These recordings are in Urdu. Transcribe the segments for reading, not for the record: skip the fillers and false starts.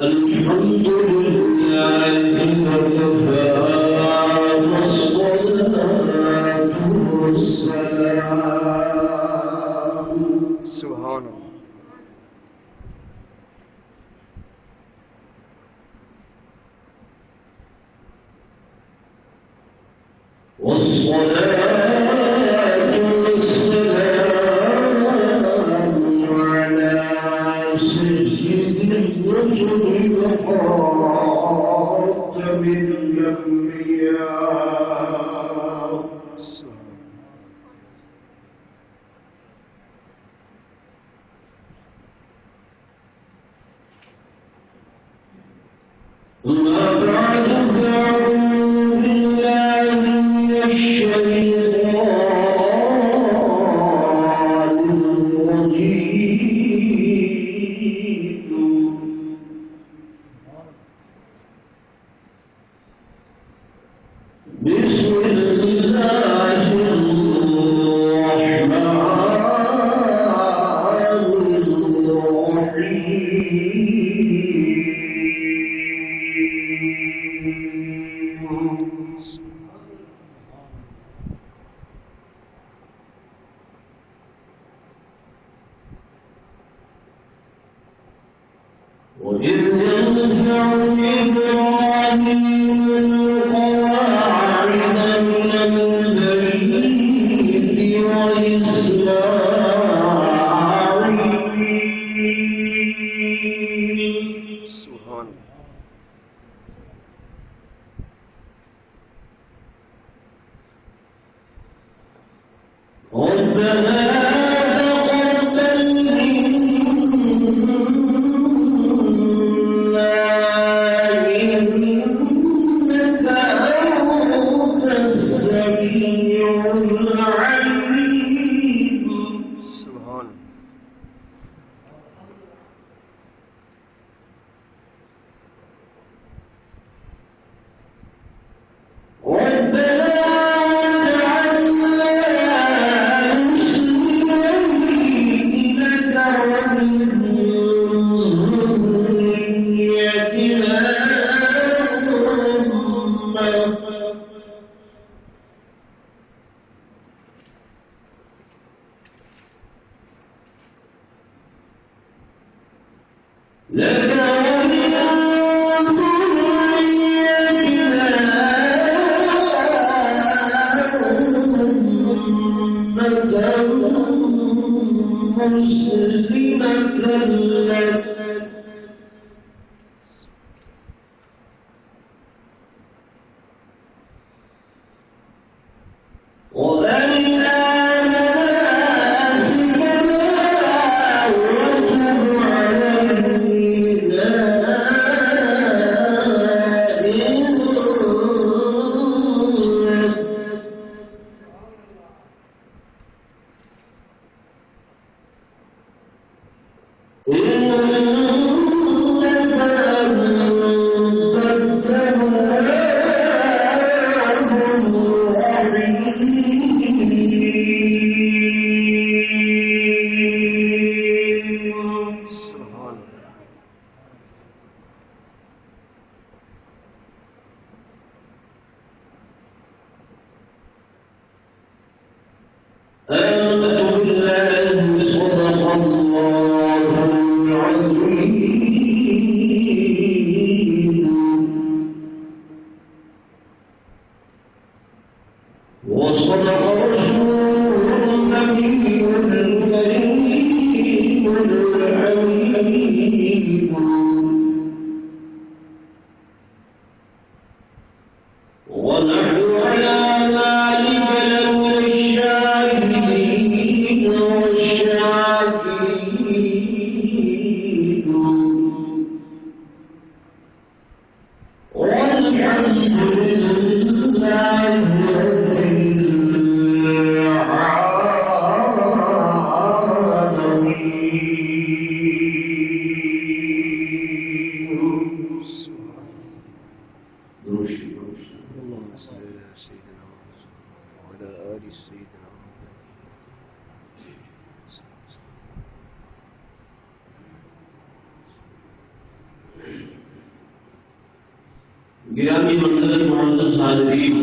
الحمد لله وكفى والصلاة والسلام سبحان الله والصلاة والسلام على سيد الرسل وخاتم الأنبياء أما بعد فأعوذ بالله من الشيطان الرجيم بسم الله الرحمن الرحيم وإذ يرفع إبراهيم القواعد من البيت وإسماعيل سبحان الله ربنا تقبل منا إنك أنت السميع العليم سبحان الله ربنا واجعلنا مسلمين لك ومن ذريتنا أمة لك ومن ذريتنا أمة مسلمة لك وأرنا مناسكنا وتب علينا إنك أنت التواب الرحيم سبحان الله آمنت بالله صدق الله العظيم وصدق رسوله النبي الكريم الحبيب ونحن على ذلك لمن الشاهدين والشاكرين والحمد لله رب العالمين وعلى آل سيدنا گرامی منظر معزز حاضرین،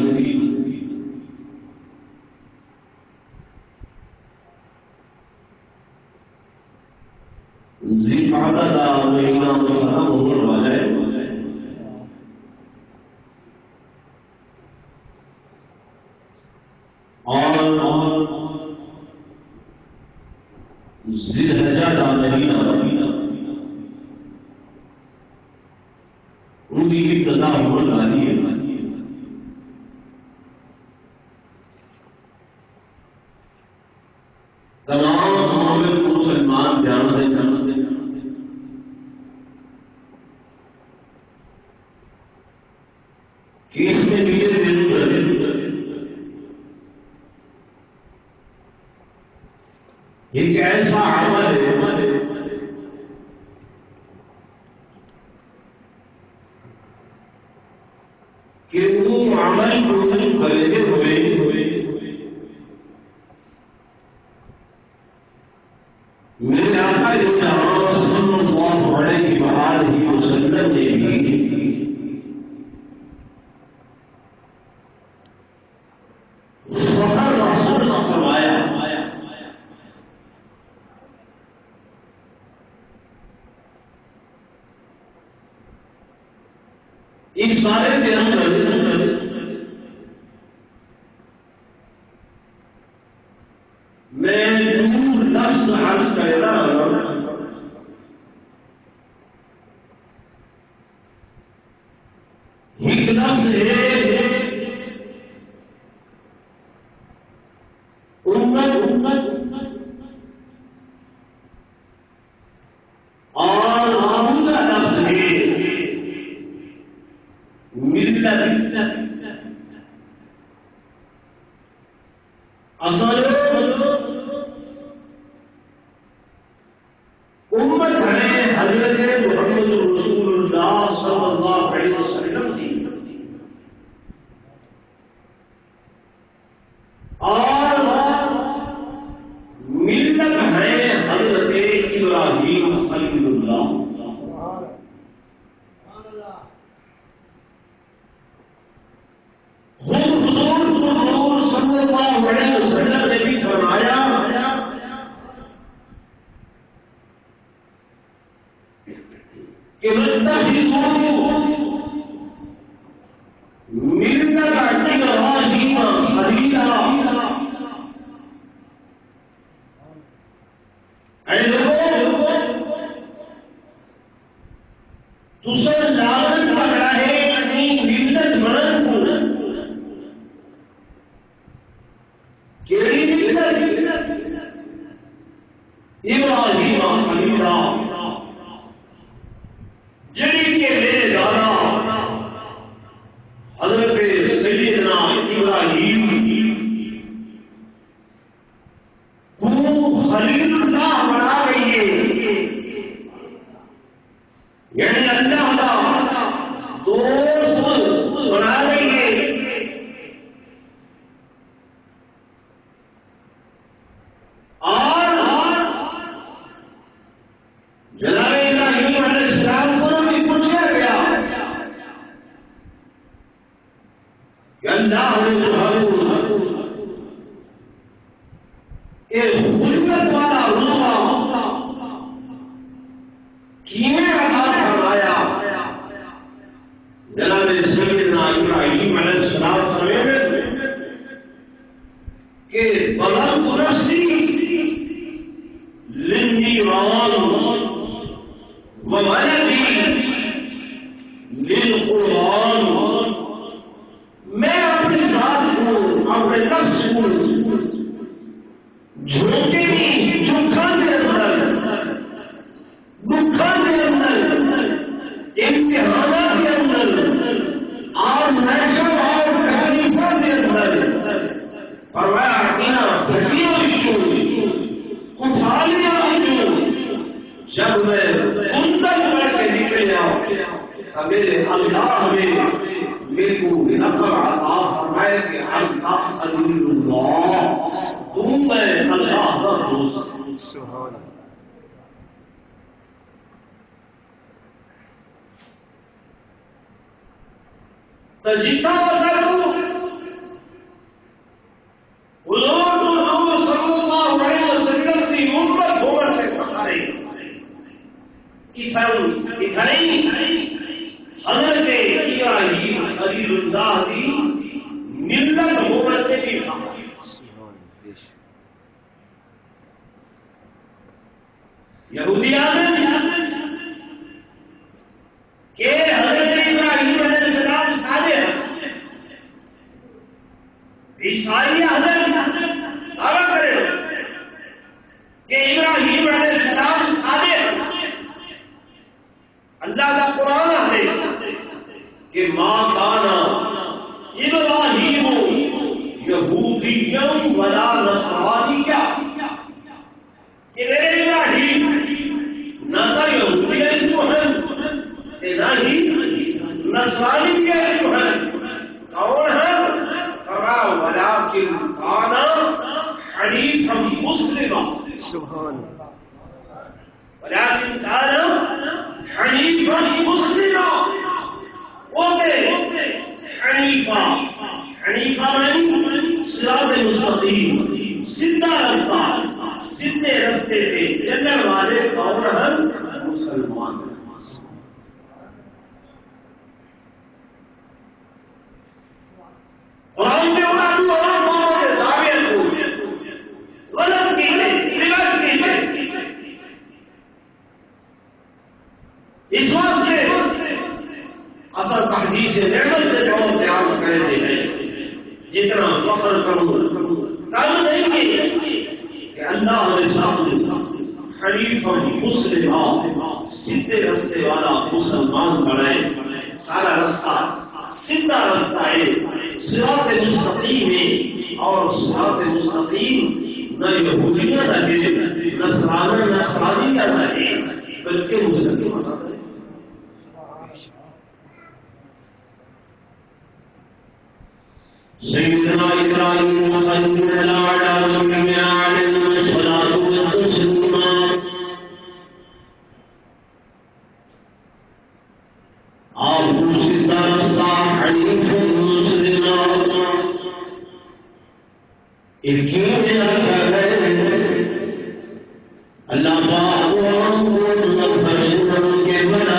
ذی القعدہ کا مہینہ ختم ہونے والا ہے اور ذی الحجہ کا مہینہ ان کی ابتدا ہونے والی ہے۔ تمام مومن مسلمان دھیان دیں کہ اس میں نیت ضرور ہے۔ ایک ایسا عمل ہے کہ وہ عمل کو کرتے ہوئے میرے آقا جناب صلی اللہ علیہ وآلہ وسلم نے بھی فخر رسول فرمایا۔ اس بارے کے اندر میں نور لفظ عرض کر رہا ہوں۔ ایک لفظ ہے امت اور دوسرا لفظ ہے ملت۔ اصل امت ہے حضرت محمد رسول اللہ صلی اللہ علیہ وسلم کی، اور ملت ہے حضرت ابراہیم خلیل اللہ۔ خود حضور صلی اللہ علیہ وسلم نے بھی فرمایا کہ وَاتَّخِذُوا مِلَّةَ إِبْرَاهِيمَ خَلِيلًا۔ اے لوگوں، تسے لازم پکڑا ہے اپنی ملت من کو۔ کیڑی ملت؟ ابراہیم خلیلا، جڑی کے میرے دادا حضرت سیدنا ابراہیم کو خلیل اللہ بنا گئی ہے، یعنی اللہ کا دوست بنا گئی ہے۔ جناب ابراہیم علیہ السلام کو بھی پوچھا گیا کہ اللہ نے ایک خلقت والا روح کیویں عطا فرمایا؟ جناب سیدنا ابراہیم علیہ السلام فرماتے کہ بلغت نفسی للنيران وولدي للقرآن۔ میں اپنی ذات کو، اپنے نفس کو جھوٹے نہیں، جھوکا دے اندر، دکھا دے اندر، امتحانات کے اندر، آزمائشوں اور تکلیفوں کے اندر فرمایا انہاں بھٹیاں وچوں اٹھا لیا وچوں جب میں اندر بڑھ کے نکلیا میرے اللہ نے میرے کو لقب عطا فرمائے کہ انت خلیل اللہ۔ سبحان اللہ تو جتنا حضور صلی اللہ علیہ وسلم کی امت ہونے سے پکارے اتھائی حضرت ابراہیم خلیل اللہ کی ملت ہونے سے بھی پکارے یہودیان کہ حضرت ابراہیم علیہ السلام صالح عیسائی حضرت دعویٰ کرے کہ ابراہیم علیہ السلام صالح اللہ کا قرآن ہے کہ ما کانا ابراہیم یہودیا ولا نصرانیا کہ میرے ابراہیم نہ تو یہودی جو ہیں نہ ہی نصرانی کے جو ہیں کون ہے ولكن كان حنيفا مسلما سبحان ولكن كان حنيفا مسلما حنيفا من صراط مستقيم سیدھا راستہ سیدھے راستے پہ چلنے والے کون ہیں مسلمان قرآن میں اردو اور قوموں کے دعوے کو غلط کی روایت کی اس واسطے اصل تحدیث نعمت کے طور پہ آج کہتے ہیں جتنا فخر کروں کام نہیں کہ اللہ نے ساتھ حنیفا مسلما سیدھے راستے والا مسلمان بنائے سارا راستہ سیدھا راستہ ہے صراط مستقیم ہے اور صراط مستقیم نہ یہودیت ہے نصرانیت ہے بلکہ مسلمان ہے سیدنا ابراہیم خلیل اللہ علیہ الصلوۃ والتسلیم آپ کو سیدھا راستہ حنیف مسلم اللہ کے بنا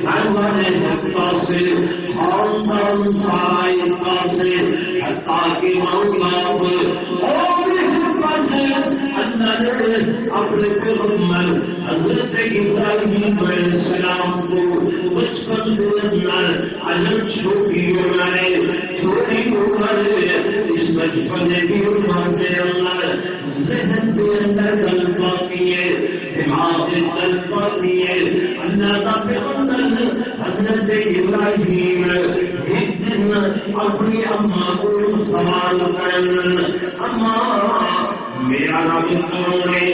گھر والے ایک پاسے، خاندان سارا ایک پاسے، حتیٰ کہ ماں باپ اور بھی ایک پاسے، اللہ نے اپنے پیغمبر حضرت ابراہیم علیہ السلام کو بچپن کے اندر اجل چھوٹی عمر، تھوڑی عمر، اس بچپن کی عمر کے اندر ذہن کے اندر ڈل پاتی ہے، دماغ ڈل پاتی ہے۔ اللہ کا پیغمبر حضرت ابراہیم ایک دن اپنی اماں کو سوال کرن، اماں میرا رب کون ہے،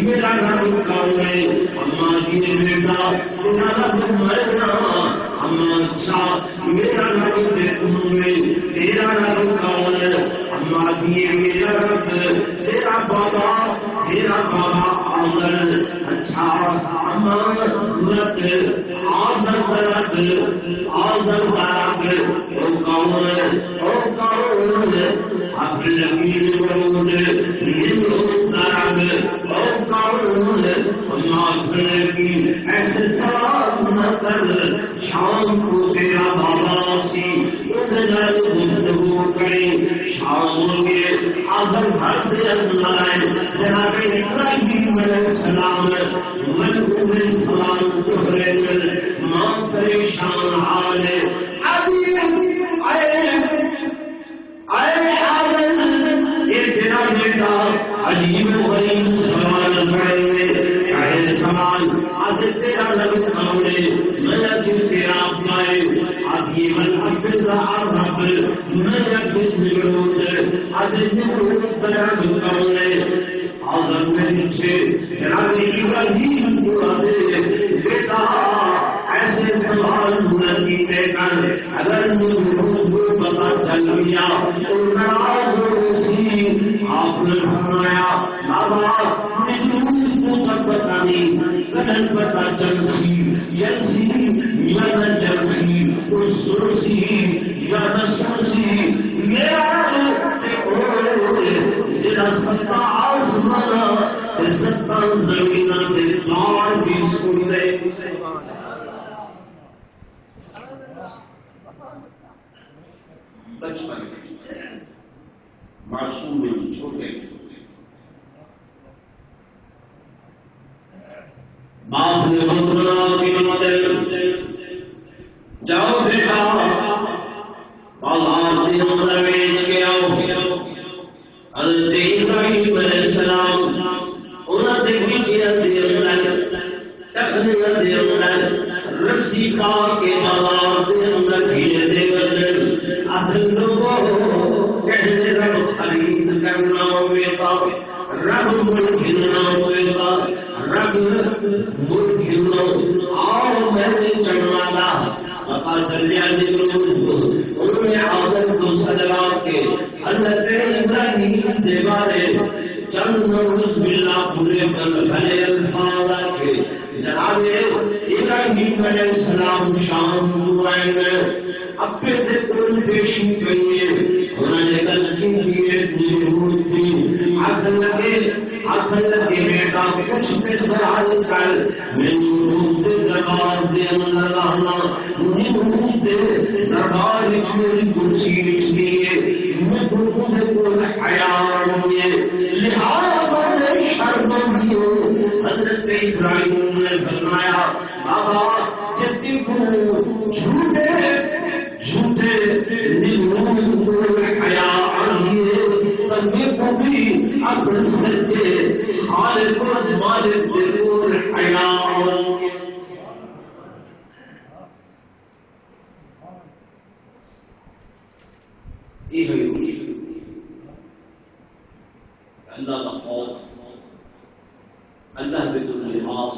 میرا رب کون ہے؟ اماں جی بیٹا تیرا رب مرنا، اماں اچھا میرا رب کون ہے، تیرا رب کون ہے؟ اماں جی میرا رب تیرا بابا آزر، اچھا اماں رب آزر رب او کون ہے، او کون ہے؟ اب لگی رود ایسے سوال نہ کر، شام کو تیرا بابا سی گفتگو کرے، شام کے آزم بھر دے اندر جناب ابراہیم علیہ السلام ملکوں سلام دوہرے ماں پریشان حال ہے، یہ تیرا بیٹا عجیب غریب سوال کریں گے، چاہے سوال آج تیرا لگ کھاؤں میں تیرا پائے آدھی من ابدا رب میں نمرود آج نمرود تیرا دکھاؤں آزم میں نیچے جناب ابراہیم کو دے بیٹا ایسے سوال نتیجے کر اگر نمرود کو پتا چل گیا تو ناراض ہو سی، آپ نے فرمایا بابا نمرود کو تب پتا نہیں، کدن پتا جلسی یا نہ جلسی، اس سرسی یا نہ سرسی، میرا جنا ستا آسمان ستا زمین کے پار بھی سن لے۔ بچپن معصوم چھوٹے باپ نے جاؤ بیٹا بازار کے اندر بیچ کے آؤ۔ حضرت ابراہیم علیہ السلام انہوں نے بیچیا تخلیہ دے اندر رسی پا کے بازار کے اندر بھیجے دے کر آدھے لوگوں کہتے رب خرید کرنا ہوئے گا، رب ملک گرنا ہوئے گا، رب ملک گرنا آؤ میں نے چڑھنا گا۔ پتا چل گیا انہوں نے آدم کو سجلا کے حضرت ابراہیم کے بارے چند بسم اللہ پورے پر بھلے الفاظ کے جناب ابراہیم علیہ السلام شام شروع آئیں گے اپنے سے کل پیشی کریے، انہوں نے غلطی کی اتنی ضرور تھی، آخر لگے بیٹا کچھ پہ سوال کر، میں نمرود دربار دے اندر رہنا، نمرود دربار میری کرسی لکھ دیے، نمرود کو حیاء ہوئے، لہٰذا شرم دیو۔ حضرت ابراہیم نے فرمایا بابا جتی کو جھوٹے نمرود کو حیاء آئیے، تبھی کو بھی اپنے سچے خالق و مالک کو حیاء آئیے۔ یہ ہے اللہ کا خوف، اللہ بدون لحاظ،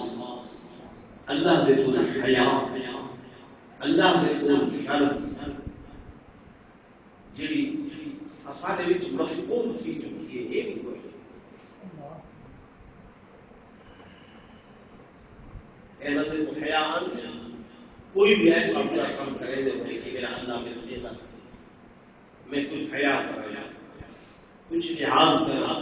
اللہ بدون حیا، اللہ بدون شرم، جڑی اساڈے وچ مفقود تھی چکی ہے، یہ نہیں کوئی اے حیا کوئی بھی ایسا برا کام کرے دے کہ میرا اللہ میں تجھے نہ میں کچھ حیا کر رہا کچھ لحاظ کر رہا،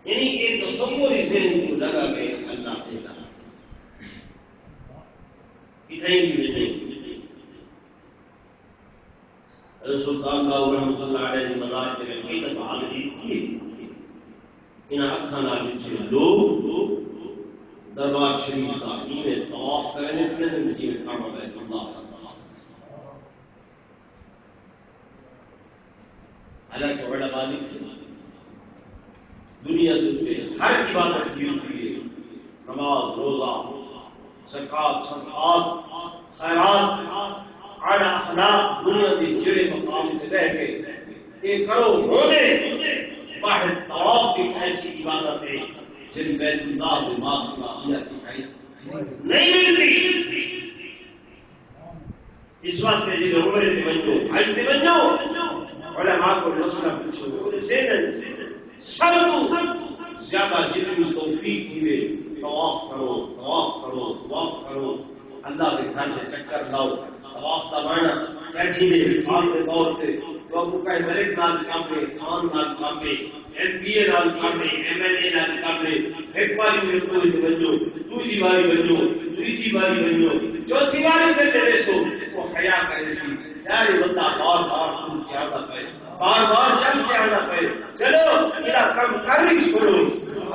یعنی ایک تصور اس ذہن کو لگا کہ اللہ دیتا کہیں بھی نہیں. سلطان باہو رحمۃ اللہ علیہ کی مزار کے کئی دفعہ حاضری تھی. ان اکھاں نال لوگ دربار شریف کا میں طواف کرنے کے جی کام بیت اللہ کا. حالانکہ بڑا مالک دنیا کے ہر عبادت کی ہوتی ہے. نماز، روزہ، زکات، صدقات، خیرات، اعلی اخلاق دنیا کے جڑے مقام سے رہ کے یہ کرو ہونے واحد طواف کی ایسی عبادت ہے جن بیت اللہ میں ماسک دکھائی نہیں ملتی. اس واسطے جی عمر سے بنو حج سے بنو علماء کو مسئلہ پوچھو سب کو زیادہ جتنی توفیق تھی طواف کرو، طواف کرو، طواف کرو. اللہ کے گھر میں چکر لاؤ. طواف کا معنی کیسی نے مثال کے طور پہ تو ابو کا ملک نال کام میں، خان نال کام میں، ایم پی اے نال کام میں، ایم ایل اے نال کام میں. ایک باری میں کوئی بنو، دوسری باری بنو، تیسری باری بنو، چوتھی باری سے میرے سو وہ حیا کرے سی. سارے بندہ بار بار تم کیا آتا پہ، بار بار چل کے آنا پہ. چلو میرا کم کر ہی چھوڑو.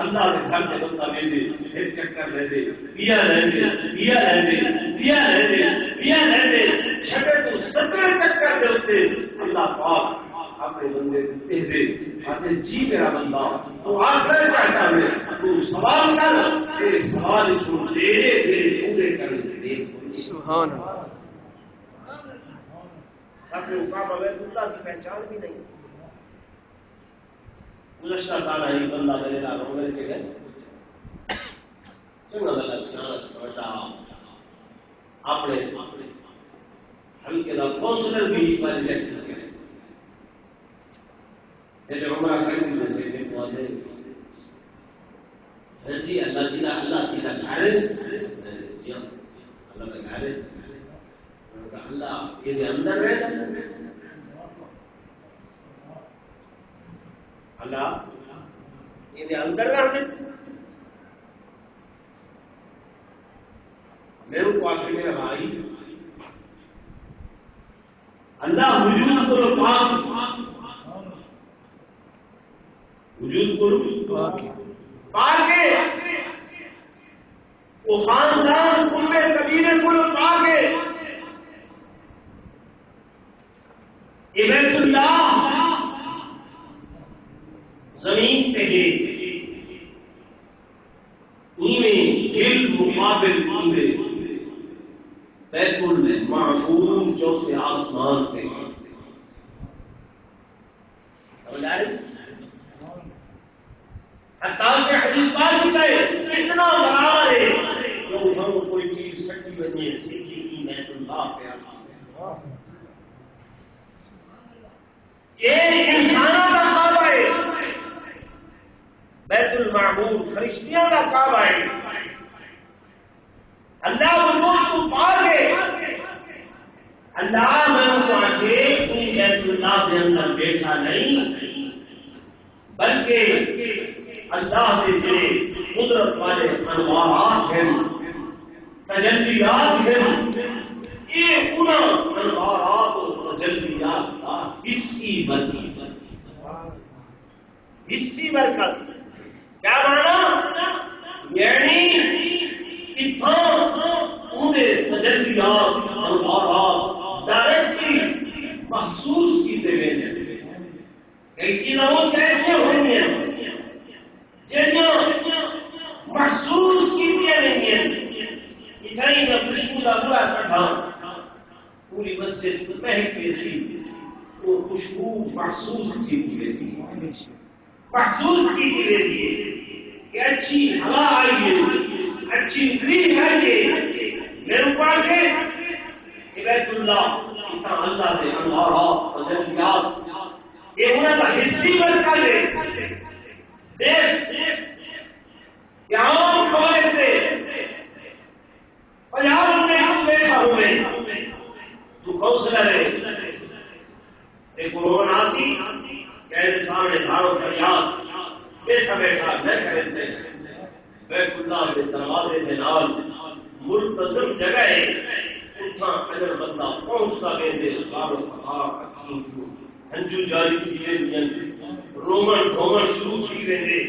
اللہ کے گھر کے بندہ لے دے، ایک چکر لے دے، دیا لے دے، دیا لے دے، دیا لے دے، دیا لے دے. چھٹے تو 17 چکر دے ہوتے اللہ پاک اپنے بندے کو دے دے. آتے جی میرا بندہ تو آخر کیا چاہے تو سوال کر، تیرے سوال چھوڑ دے تیرے پورے کرنے سے دے. سبحان اللہ. اپنے مقام بیت اللہ کی پہچان بھی نہیں. گزشتہ سال ہی بندہ میرے نال عمر کے گئے چنگا بلا سمجھا اپنے ہلکے کا کونسلر بھی بن گئے. جیسے عمرہ کر دی تھے جی اللہ جی کا گھر ہے، اللہ کا گھر ہے. اللہ یہ اندر رہتا اللہ یہ اندر رہتے. میرے کو آخر میرا بھائی اللہ وجود کو پاک، وجود کو پاک ہے. وہ خاندان ان میں قبیلے کو پاک ہے. بیت اللہ زمین پہ ہے، دل مقابل پورے بیت المعمور چوتھے آسمان سے. سمجھ آئے؟ حتیٰ کہ حدیث پاک میں سے اتنا برابر ہے کہ ہم کوئی چیز سکی بنی ہے سیکھی کی بیت اللہ کے آسمان. ایک انسانوں کا کعبہ ہے بیت المعمور، فرشتیاں کا کعبہ ہے. اللہ وجود کو پاک ہے. اللہ میں ان کو آگے تم بیت اللہ کے اندر بیٹھا نہیں بلکہ اللہ کے جڑے قدرت والے انوارات ہیں، تجلیات ہیں، یہ انہوں انوارات و تجلیات کا حصی برکت. کیا مانا؟ یعنی اتنا تجلیات انوارات ڈائریکٹلی محسوس کیتے ہوئے. کئی چیزیں وہ ایسی ہوئی ہیں جنہیں محسوس کیتے نہیں ہیں. اتنی میں خوشبو کا برا کٹھا پوری مسجد مہک کے سی وہ خوشبو محسوس کی دیتی ہے، محسوس کی دیتی ہے کہ اچھی ہوا آئی ہے، اچھی گرین آئی ہے. میرے کو آگے بیت اللہ اتنا اللہ نے انوارات تجلیات یہ انہوں کا حصی بنتا ہے. دیکھ یہاں کھولے سے 50 بندے ہم بیٹھا ہوئے تو کونسلر ہے قرآن آسی کہنے سامنے دھارو فریاد بیٹھا بیٹھا میں کرے سے بیت اللہ کے دروازے کے نال ملتزم جگہ ہے اتھا اجر بندہ پہنچتا ویندے غار و قطار اکھیں جو ہنجو جاری تھی ویندین رومن ڈھومن شروع تھی ویندے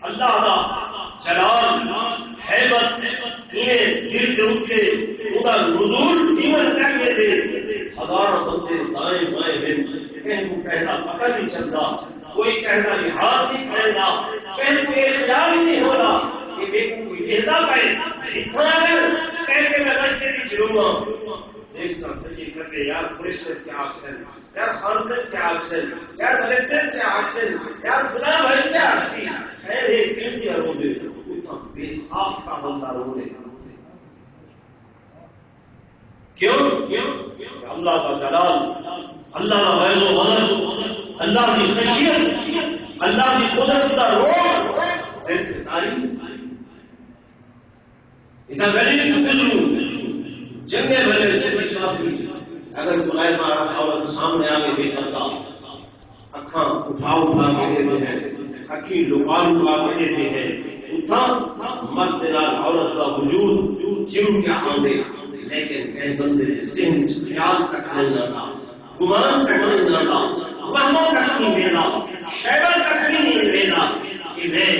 اللہ دا جلال حیبت انہیں دل دے اٹھے ادا نزول تیمن کرنے دے ہزار بندے دائیں بائیں ہیں کہیں کو کہنا پتہ نہیں چلتا کوئی کہنا لحاظ نہیں کہنا کہیں کو احتجاج نہیں ہونا کہ بے کوئی اہدا کہے اتنا کہہ کے میں رشتے کی چلوں گا ایک ساتھ سجی کرتے یار قریش صاحب کیا آکسن یار خان صاحب کیا آکسن یار ملک صاحب کیا آکسن یار فلاں بھائی کیا آکسی خیر ایک کیوں دیا رو دے اتنا بے صاف کا بندہ رو دے کیوں اللہ کا جلال اللہ کا غیظ و غضب اللہ کی خشیت اللہ کی قدرت کا روح تاریخ اذا غلیل تقدرون جنگے بھلے سے بچافی اگر غیر مارا عورت سامنے آگے بے کرتا اکھاں اٹھا کے دیتے ہیں اکھی لکا کے دیتے ہیں اتھا مرد نال عورت کا وجود چم کے آندے لیکن کئی بندے ذہن خیال تک نہیں لاتا گمان تک نہیں لاتا وہموں تک نہیں لینا شیبہ تک نہیں لینا کہ میں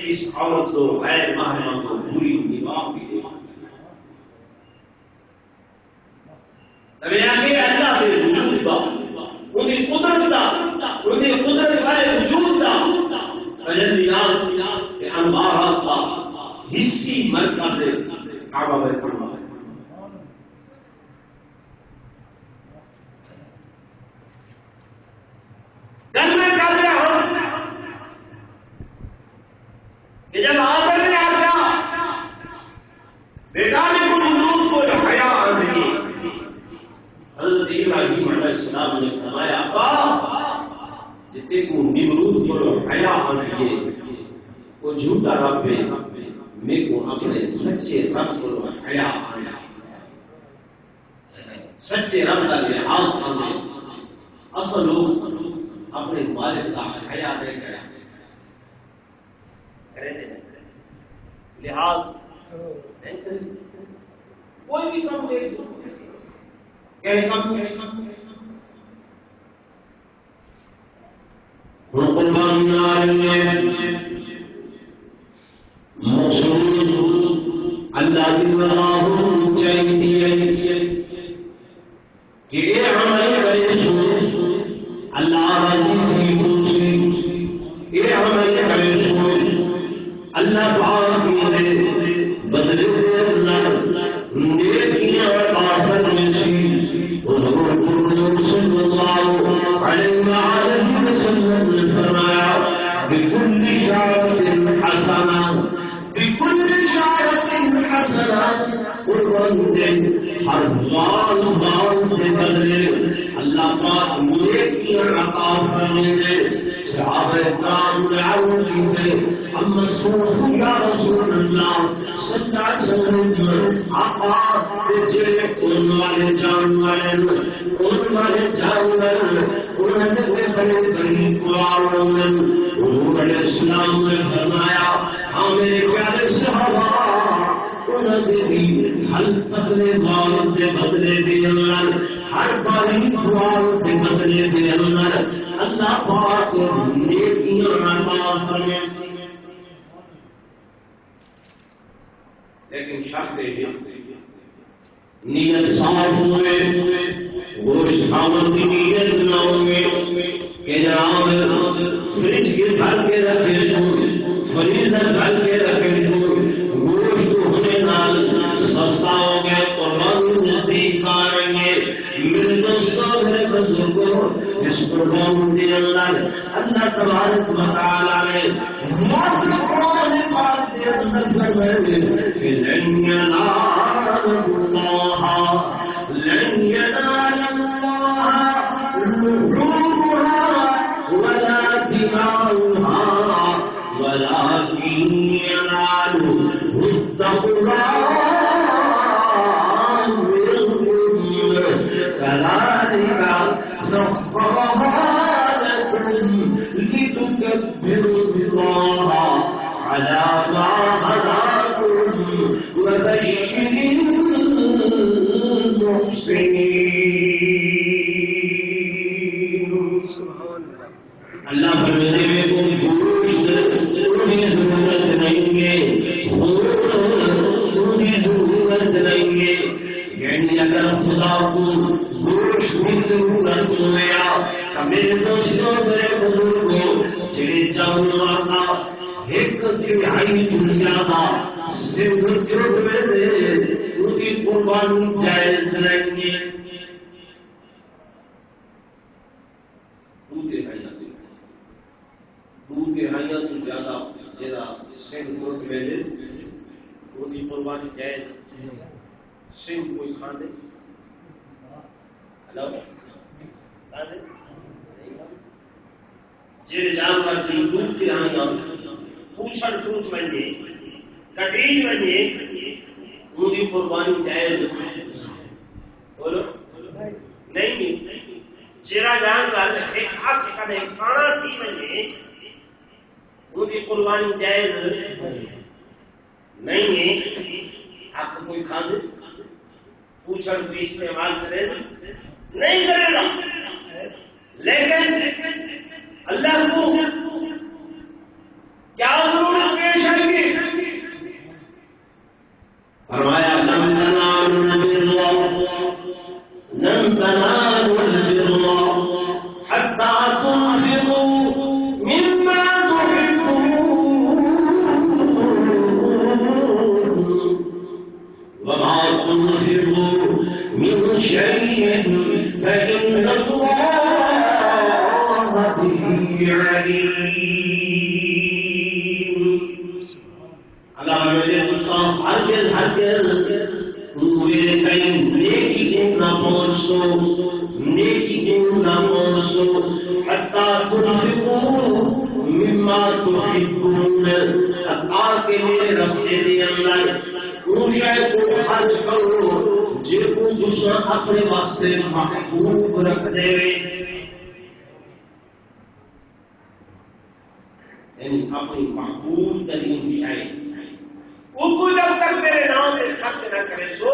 اس عورت کو غیر محرم کو بری نگاہ بھی دے ابھی آگے اللہ کے وجود کا انہیں قدرت کا انہیں قدرت والے وجود کا تجلیات کے انوارات کا حصی مرکز سے کعبہ میں پڑھنا ہے دل میں کر رہا ہوں کہ جب آدم نے آجا بیٹا نے کو نمرود کو حیا آ رہی حضرت ابراہیم علیہ السلام نے فرمایا ابا جتے کو نمرود کو حیا آ رہی ہے وہ جھوٹا رب ہے میں کو اپنے سچے رب کو حیا آ رہی سچے رب کا لحاظ آنے اصل لوگ اپنے مالک کا حیا نہیں کرتے لحاظ نہیں کرتے کوئی بھی کام دیکھ دو اللہ اللہ راضی تھی دوسری یہ ہمیں کرے سوچ اللہ پاک نے بدلے اللہ نیکیاں عطا فرمائیں حضور صلی اللہ علیہ وسلم نے فرمایا بكل شعرة حسنة بكل شعرة حسنة قربان ہر بال کے بدلے اللہ پاک نیکیاں عطا فرمائیں صحابہ کرام نے عرض کی تھی اما الصوف یا رسول اللہ صلی اللہ علیہ وسلم آقا جڑے ان والے جانور انہوں نے بڑے بڑی قرآن حضور علیہ السلام نے فرمایا ہمیں پیارے صحابہ انہوں نے بھی ہر بدلے بال کے بدلے دے اندر ہر باری بال کے بدلے دے اندر اللہ پاک نیکیاں عطا فرمائے لیکن شرط ہے نیت صاف ہوئے گوشت کھانے کی نیت نہ ہوئے کہ جناب فریج کے بھر کے رکھے سو فریزر بھر کے رکھے سو گوشت ہونے نال سستا ہو گیا قربان نزدیک آئیں گے میرے دوستوں میرے بزرگوں اس قربان کے اندر اللہ تبارک و تعالی نے موسم قرآن پاک کے اندر فرمائے کہ لن ینال اللہ لحومها ولا دماؤها ولكن يناله التقوى كذلك سخرها لكم لتكبروا الله على ما هداكم وبشر المحسنين ہویا میرے دوستوں میرے بزرگوں جڑے جانور دا ایک تہائی تو زیادہ سندھ سرد میں دے ان کی قربانی جائز نہیں ہے. دو تہائیاں تو زیادہ جہاں سندھ سرد میں دے ان کی قربانی جائز. سنگھ کوئی کھاندے ہلو کھاندے جڑے جانور کی دودھ تہائیاں پوچھڑ ٹوٹ ونجے کٹیج ونجے ان کی قربانی جائز بولو نہیں. جڑا جانور ایک اکھ کنے کانا تھی ونجے ان کی قربانی جائز نہیں ہے. اکھ کوئی کھاندے پوچھڑ بھی استعمال کرے نہیں کرے گا لیکن اللہ کو کیا ضرورت پیش آئے گی. فرمایا لن تنالوا البر حتى تنفقوا مما تحبون وما تنفقوا من شيء فإن الله به عليم. اللہ میرے دوستوں ہرگز میرے کہیں نیکی دن نہ پہنچو نیکی دن نہ پہنچو حتیٰ تنفقوا مما تحبون حتیٰ کہ میرے رستے دے اندر ان شے کو خرچ کرو جن کو دوسرا اپنے واسطے محبوب رکھ دے یعنی اپنی محبوب ترین شے کو جب تک میرے نام سے خرچ نہ کرے سو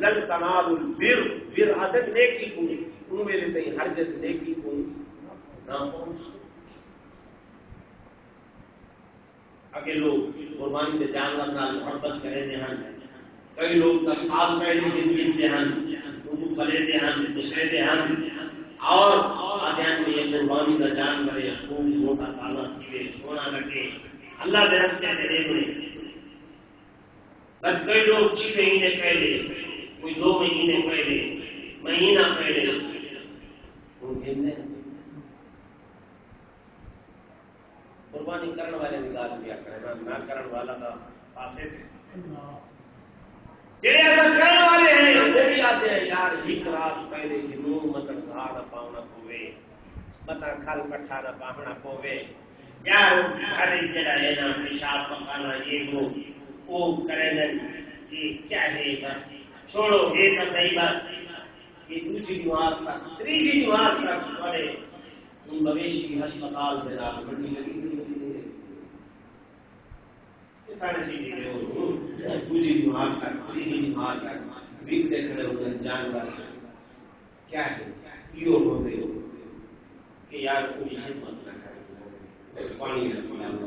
لن تنالوا البر بر عدد نیکی کو ان میرے تئی ہرگز نیکی کو نہ پہنچ. اگے لوگ قربانی کے جانور نال محبت کرے دے ہن کئی لوگ تا سال پہلے دن گنتے ہن ان کرے دے ہن دوسرے دے ہن اور آدھیان میں یہ قربانی کا جانور خوب موٹا تازہ تھیوے سونا لگے اللہ دے رستے دے دے. بس کئی لوگ 6 مہینے پہلے کوئی 2 مہینے پہلے مہینہ پہلے قربانی کرنے والے نکال دیا کرنا نہ کرنے والا کا پاسے تھے جڑے ایسا کرنے والے ہیں وہ بھی آتے ہیں یار ایک رات پہلے کہ نور مطلب نہ پاؤنا پوے بتا کھال کٹھا نہ پاہنا پوے یار گھر جڑا ہے نا پیشاب پکانا یہ وہ کرے نہیں یہ کیا ہے بس چھوڑو یہ تو صحیح بات یہ دوسری نماز تک تیسری نماز تک پڑے ان مویشی ہسپتال سے رات بڑی لگی سارے سیدھی دوسری نماز تک تیسری نماز تک بیت دیکھنے ہوئے جانور کیا ہے یہ ہوتے ہو کہ یار کوئی خدمت نہ کرے پانی نہ پلانا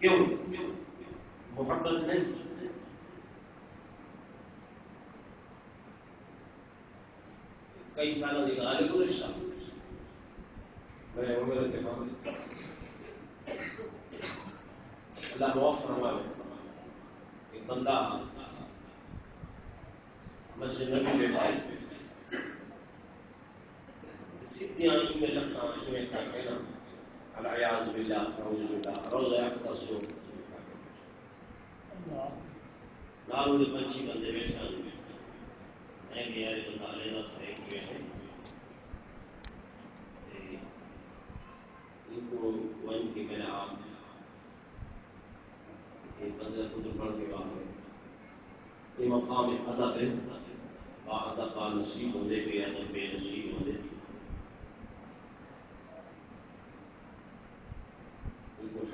کیوں محبت نہیں کئی سالوں کی گالی گزشتہ میں عمر اتفاق اللہ معاف فرمائے ایک بندہ مسجد نبی بیٹھا ہے سیدھی آنکھوں میں لگتا آنکھوں میں کہنا العیاذ باللہ نعوذ باللہ روزہ اقتص جو لالو دے پنچھی بندے بیٹھا میں کہ یار بندہ علیہ صحیح ہوئے ہیں ان کو ون کے میرے آپ ایک بندہ خود پڑھ کے باہر یہ مقام ادب ہے با ادب کا نصیب ہو دے بے ادب بے نصیب ہو دے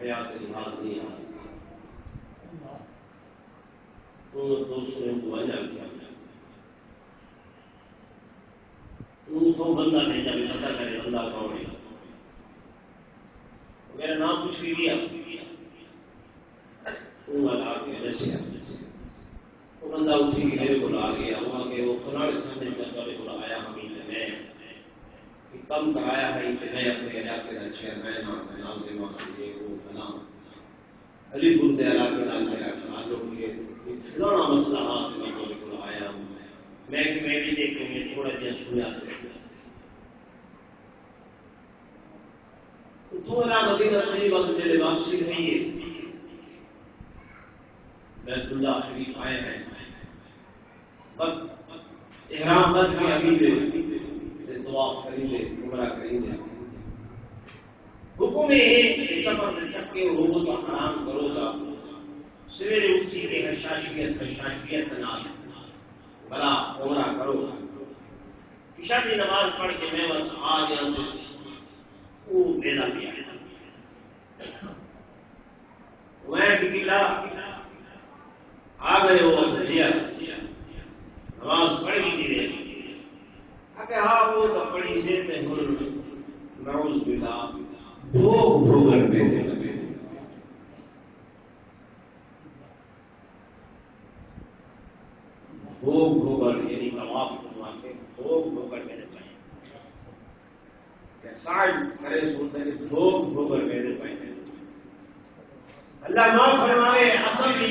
حیات لحاظ نہیں آتی دوسرے کو وجہ کیا ان کو بندہ بھیجا بھی پتہ کرے بندہ کون ہے میرا نام پوچھ بھی لیا وہ لا کے دسیا وہ بندہ اٹھی میرے کو آ گیا ہوا کہ وہ فلاں سامنے مسئلے کو آیا ہمیں میں کم کرایا ہے کہ میں اپنے علاقے کا چیئرمین ہوں ناظم یہ وہ فلاں علی پور کے علاقے کا میرا تعلق ہے فلاں مسئلہ ہاتھ سے میں کو آیا ہوں میں کہ میں بھی دیکھیں گے تھوڑا جہاں سنا تھوڑا مدینہ شریف وقت میرے واپسی نہیں ہے بیت اللہ شریف آئے ہیں احرام بچ کے ابھی دے طواف کریں گے عمرہ کریں گے حکم ہے سفر میں سب کے روزوں کا حرام کرو گا سویرے اٹھی کے حشاشیت نہ بلا عمرہ کرو گا عشاء کی نماز پڑھ کے میں وقت آ گیا وہ پیدا کیا میں قلعہ آ گئے وہ جیا نماز پڑھ گئی تھی ہاں وہ تو پڑھی سے نعوذ باللہ بھوک بھوگر پہ بھوک بھوگر یعنی طواف کروا کے بھوک بھوگر میرے چاہیے سائنس کرے سنتے ہیں بھوک بھوگر میرے پہنے اللہ معاف فرمائے اصل بھی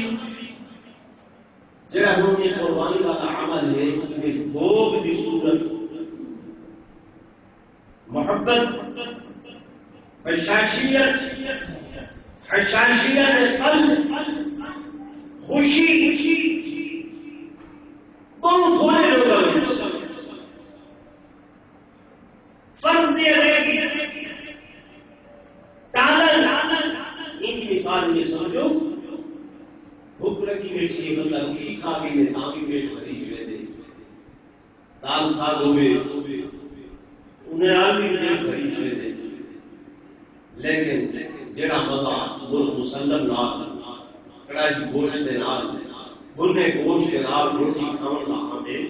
جڑا ہم نے قربانی والا عمل ہے کہ بھوگ دی صورت محبت حشاشیت قلب خوشی بہت تھوڑے لوگ فرض دے رہے ٹالن ان کی مثال یہ سمجھو بھوک رکھی بیٹھی ہے بندہ خوشی کھا بھی لے تاں بھی پیٹ بھری ہوئے دے دال ساگ ہوئے انہیں آل بھی پیٹ بھری ہوئے دے لیکن جڑا مزہ وہ مسلم نال کڑاہی گوشت دے نال بھنے گوشت دے نال روٹی کھاون دا آندے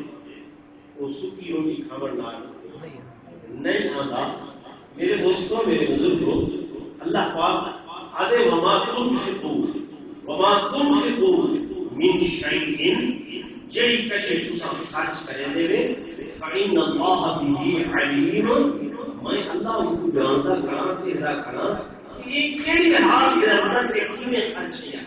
وہ سکی روٹی کھاون نال نہیں آتا میرے دوستوں میرے بزرگوں اللہ پاک آدھے وما تنفقوا من شيء جڑی کشے تساں خرچ کرے دے فإن الله به عليم میں اللہ کو جانتا کراں تے ادا کراں کہ یہ کیڑی حال دے اندر تے کیویں خرچ کیا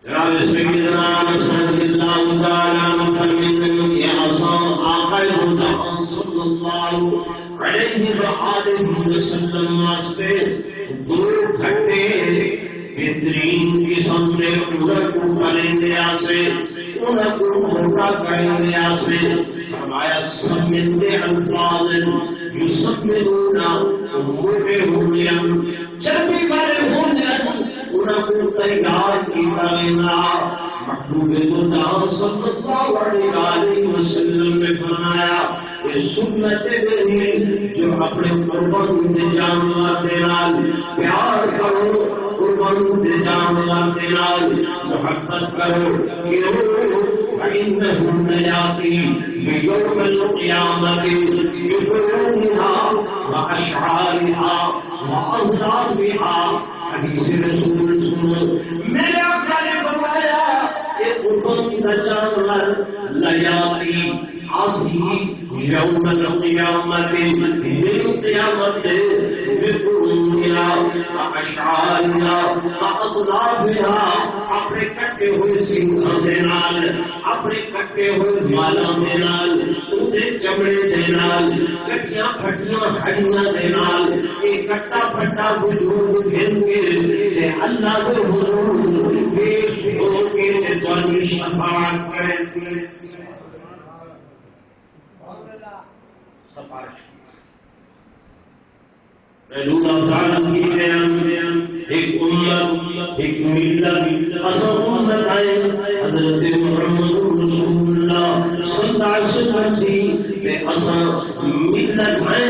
جناب سیدنا رسول اللہ تعالی عنہ فرماتے ہیں یہ آسان آقا مصطفی صلی اللہ علیہ وآلہ وسلم واسطے دو گھنٹے بہترین قسم کے عمر کو پلندے آسے انہیں کو موٹا کرنے آسے فرمایا سمت الفاظ یسمتون موٹے ہونیم چربی والے ہونیم انہیں کو تیار کیتا لینا محبوب خدا صلی اللہ علیہ وسلم نے فرمایا کہ سنت میری جو اپنے قربان دے جانور دے نال پیار کرو قربان دے جانور دے نال محبت کرو کہ فإنه يأتي بيوم القيامة بقلوبها وأشعارها وأظلافها حدیث رسول سنو میرے آقا نے فرمایا کہ قربانی کا جانور لیاتی آسی یوم القیامت دن قیامت بقلوبها وأشعارها وأظلافها اپنے کٹے ہوئے سنگھوں دے نال اپنے کٹے ہوئے مالاں دے نال انہیں چمڑے دے نال کٹیاں پھٹیاں ہڈیاں دے نال ایک کٹا پھٹا وجود گھن کے تے اللہ دے حضور پیش ہو کے تے تواڈی شفاعت کرے سی سفارش رسول اللہ کی بیان ایک امت ایک ملت اصل ستائے حضرت محمد رسول اللہ صلی اللہ علیہ وسلم کی اصل ملت ہے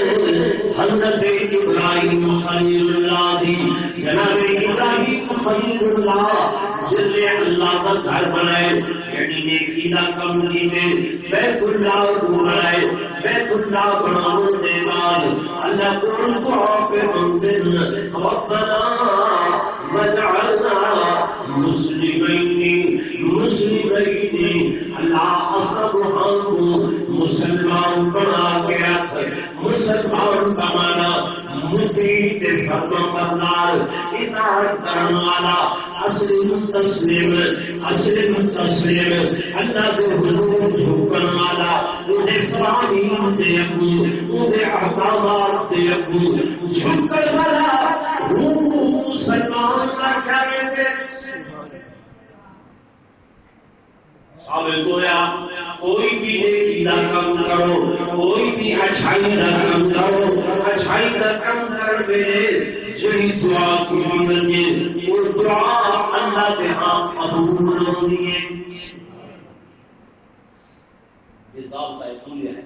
حضرت ابراہیم خلیل اللہ دی جناب ابراہیم خلیل اللہ جل اللہ کا گھر بنائے یعنی نیکی دا کم کیتے بیت اللہ بنائے بیت اللہ بناؤ دے بعد قرآن دعا پہ مندن ربنا وجعلنا مسلمین اللہ اصل ہم مسلمان بنا گیا تھا مسلمان بنانا مطیع فرما بردار اطاعت کرنے والا اصل مستسلم اللہ کے حضور جھکن والا انہیں فرامین دے ابو انہیں احکامات دے ابو جھکن والا مسلمان نہ کریں گے ثابت ہوا کوئی بھی نیکی دا کم کرو کوئی بھی اچھائی دا کم کرو اچھائی دا کم کرنے جہی دعا کی بنجے وہ دعا اللہ کے ہاں قبول ہونی ہے یہ ضابطہ اصولی ہے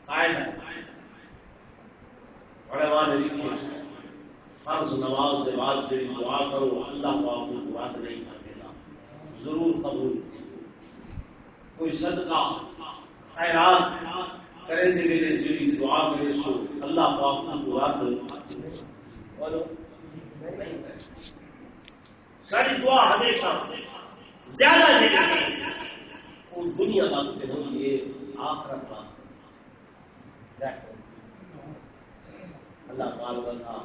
قائد ہے علماء نے لکھے فرض نماز کے بعد جہی دعا کرو اللہ کو آپ کو بات نہیں کرے گا ضرور قبول تھی کوئی صدقہ خیرات کرے دے میرے جی دعا کرے سو اللہ پاک کو دعا کرے بولو ساری دعا ہمیشہ زیادہ زیادہ وہ دنیا واسطے ہوتی ہے آخرت واسطے اللہ پال بتا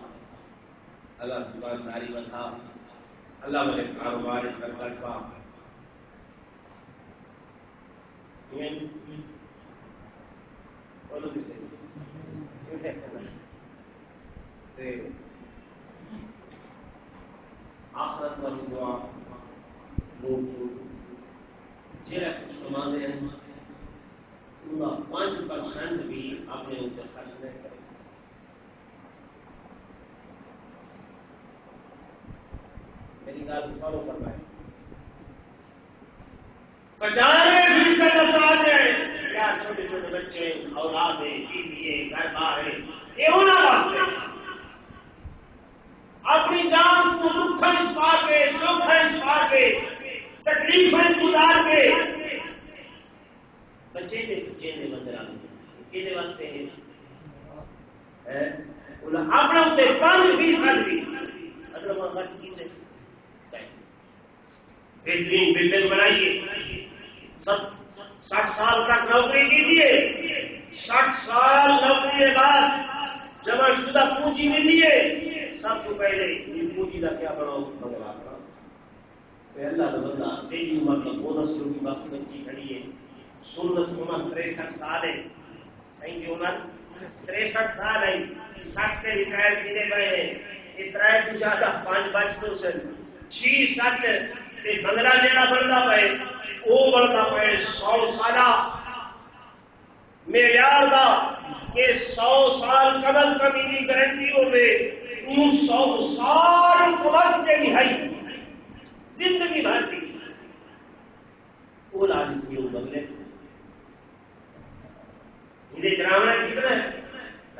اللہ دکانداری بتا اللہ میرے کاروبار کرتا بولو کسے آخرت والی دعا لوگ جہاں کچھ کمانے ہیں ان کا 5% بھی اپنے اوپر خرچ نہیں کرے میری گال فالو کر رہا ہے 95% اساتذہ ہیں یار چھوٹے چھوٹے بچے اولاد ہیں بیوی ہے گھر بار ہے یہ ہونا واسطے اپنی جان کو دکھ پا کے دکھ پا کے تکلیفیں گزار کے بچے نے مندر آنے واسطے اپنے اتنے 5% بھی اصل خرچ کیجیے بہترین بلڈنگ بنائیے 60 سال تک نوکری کیجیے 60 سال نوکری کے بعد جمع شدہ پونجی ملیے سب کو پہلے یہ پونجی کا کیا بناؤ بنگلہ بناؤ پھر اللہ کا بندہ تیری عمر کا بونس جو کی باقی بچی کھڑی ہے سنت عمر 63 سال ہے صحیح کی عمر 63 سال ہے 60 سے ریٹائر کیے گئے ہیں اتنا تو زیادہ 5% 6-7 بنگلہ جہاں بنتا پے وہ بنتا پے 100 سالہ معیار دا کہ 100 سال کم از کم کی گارنٹی ہوے 100 سال وقت جی ہے زندگی بھر کی وہ لاج تھی وہ بنگلے یہ چراونا کتنا ہے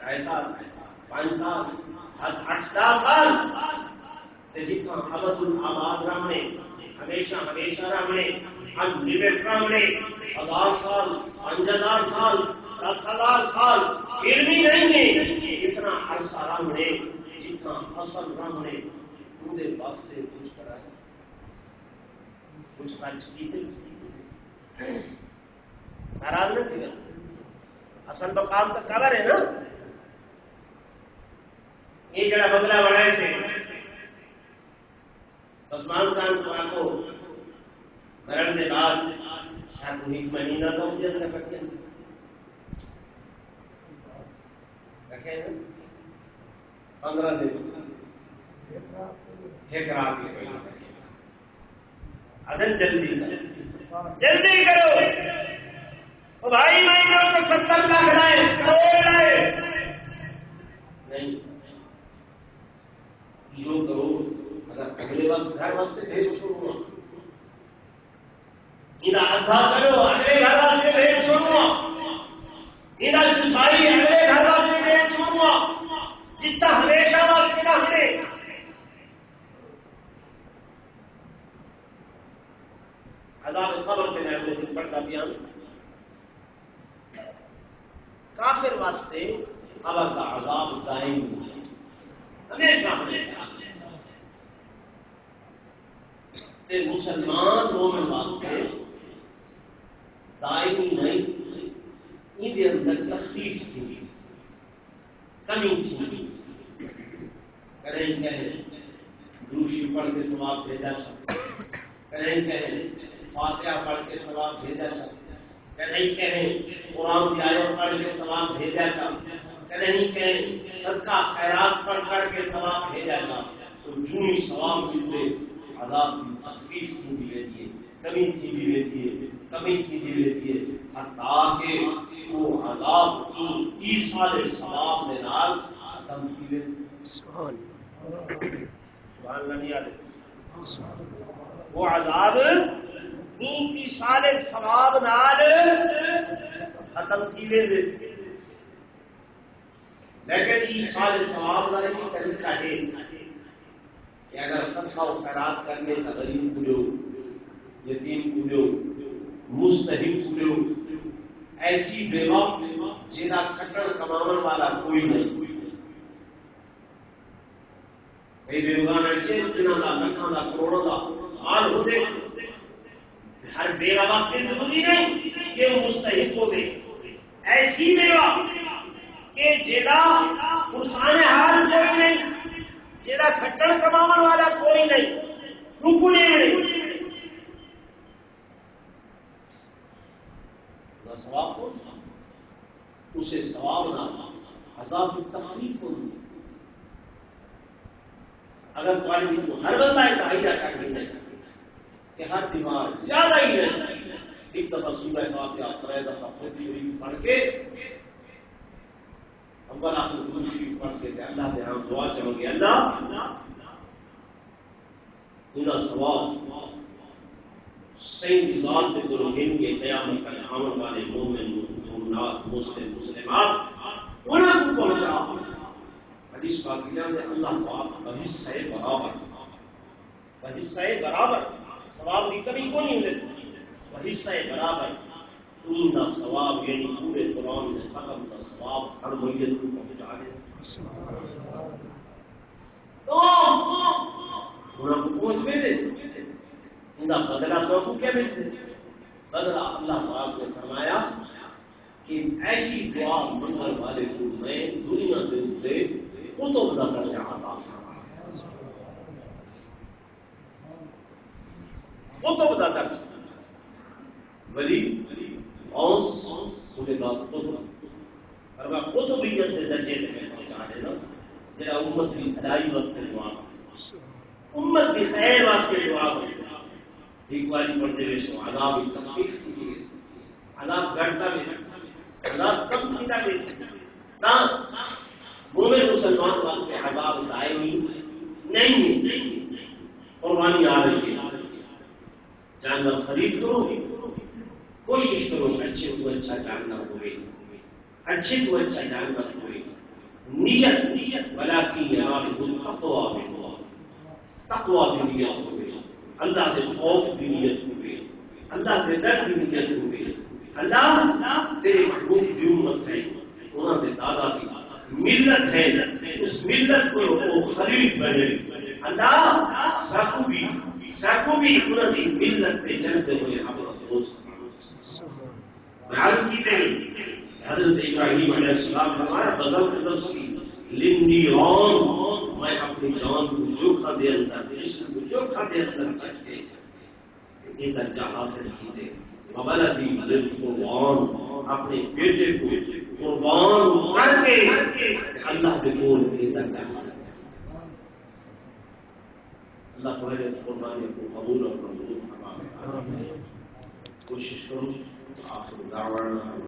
3 سال 5 سال 8-10 سال جتنا ابد الآباد رہنے ہمیشہ رہنے انلمیٹڈ رہنے 1000 سال 5000 سال 10,000 سال علمی نہیں ہے اتنا عرصہ رہنے جتنا اصل رہنے پورے واسطے کچھ کرائے کچھ خرچ کی تھی ناراض نہ تھی اصل مقام تو خبر ہے نا یہ جڑا بنگلہ بنائے سے عثمان خان کو مرن کے بعد شاید 19 مہینہ تو مجھے رکھے رکھے 15 دن ایک رات کے پہلے ادن جلدی کرو او بھائی مہینہ تو 70 لاکھ لائے کروڑ لائے نہیں جو کرو اگلے گھر واسطے بھیج چھوڑوں ادھا کرو اگلے گھر واسطے بھیج چھوڑوں ادھر چوتھائی اگلے گھر واسطے بھیج چھوڑوں جتنا ہمیشہ واسطے نہ ہمیں عذاب قبر سے میں دن پڑھتا بیان کافر واسطے قبر کا عذاب دائم ہمیشہ ہمیشہ تے مسلمان مومن واسطے دائمی نہیں، ان کے اندر تخفیف تھی، کمی تھی. کریں کہیں دروشی پڑھ کے ثواب بھیجا چاہتے، کریں کہیں فاتحہ پڑھ کے ثواب بھیجا چاہتے، کریں کہیں قرآن کی آیت پڑھ کے ثواب بھیجا چاہتے، کریں کہیں صدقہ خیرات پڑھ کر کے ثواب بھیجا چاہتے. تو جو ہی ثواب ملتے عذاب کی تخفیف تھی بھی لیتی ہے، کمی تھی بھی لیتی ہے، کمی تھی بھی لیتی ہے، حتیٰ کہ وہ عذاب کی ایصال ثواب میں نال ختم تھی وے. سبحان سبحان اللہ نہیں آتے. وہ عذاب کی سال ثواب نال ختم تھی وے. لیکن یہ سال ثواب کا یہ طریقہ ہے کہ اگر صدقہ و خیرات کرنے کا غریب کو لو، یتیم کو لو، مستحق کو لو، ایسی بیوہ جہاں کھٹڑ کماون والا کوئی نہیں. کئی بیوگان ایسے جنہوں کا لکھاں کا کروڑوں کا حال ہوتے، ہر بیوہ واسطے ضروری نہیں کہ وہ مستحق ہو دے. ایسی بیوہ کہ جہاں پرسان حال کوئی نہیں، جہاں کھٹڑ کماون والا کوئی نہیں، رکنے نہیں، نہ ثواب ہو اسے ثواب نہ عذاب کی تخفیف ہوگی. اگر تمہاری جو ہر بندہ ایک آئیڈیا کر نہیں کہ ہر بیمار زیادہ ہی ہے ایک دفعہ سورہ فاتحہ 3 دفعہ خود شریف پڑھ کے اول آخر درود شریف پڑھ کے اللہ سے ہم دعا چاہوں گے اللہ انہا ثواب صحیح ذات پہ کرو گن کے قیامت تک آمن والے مومن مومنات مسلم مسلمات انہاں کو پہنچا. حدیث پاک کی جانتے اللہ پاک بحصہ برابر ثواب کی کمی کو نہیں ملتی، بحصہ برابر تین کا ثواب یعنی پورے قرآن میں ختم کا ثواب ہر میت کو پہنچا دے. تو انہوں کو پہنچ گئے تھے، ان کا بدلہ تو کو کیا ملتے؟ بدلہ اللہ پاک نے فرمایا کہ ایسی دعا منظر والے کو میں دنیا کے اندر قطب کا درجہ عطا فرمایا. قطب کا درجہ ولی اوس خود کا قطب اور میں قطبیت کے درجے میں پہنچا دینا جہاں امت کی بھلائی واسطے دعا امت کی خیر واسطے دعا ایک باری پڑھتے ہوئے سو عذاب تخفیف کی عذاب گھٹتا بھی عذاب کم تھیتا بھی نہ مومن مسلمان واسطے عذاب دائمی نہیں. قربانی آ رہی ہے، جانور خرید کرو، کوشش کرو اچھے کو اچھا جانور ہوئے، اچھے کو اچھا جانور ہوئے. نیت بلاکی تقویٰ میں ہوا، تقویٰ کی نیت ہوئے، اللہ کے خوف کی نیت ہوئے، اللہ کے ڈر کی نیت ہوئے. اللہ تیرے محبوب کی امت ہے، انہوں نے دادا کی ملت ہے، اس ملت کو وہ خرید بنے. اللہ ساکو بھی انہوں نے ملت پہ چلتے ہوئے حضرت روز عرض کی تھی حضرت ابراہیم علیہ السلام نے فرمایا بذلت نفسی للنیران، میں اپنی جان کو جوکھا دے اندر جسم کو جوکھا دے اندر سکتے یہ درجہ حاصل کیجئے. وبلدی للقرآن، اپنے بیٹے کو قربان کر کے اللہ کے قول یہ درجہ حاصل. اللہ تمہارے قربانی کو قبول اور منظور فرمائے. کوشش کرو آخر دعوانا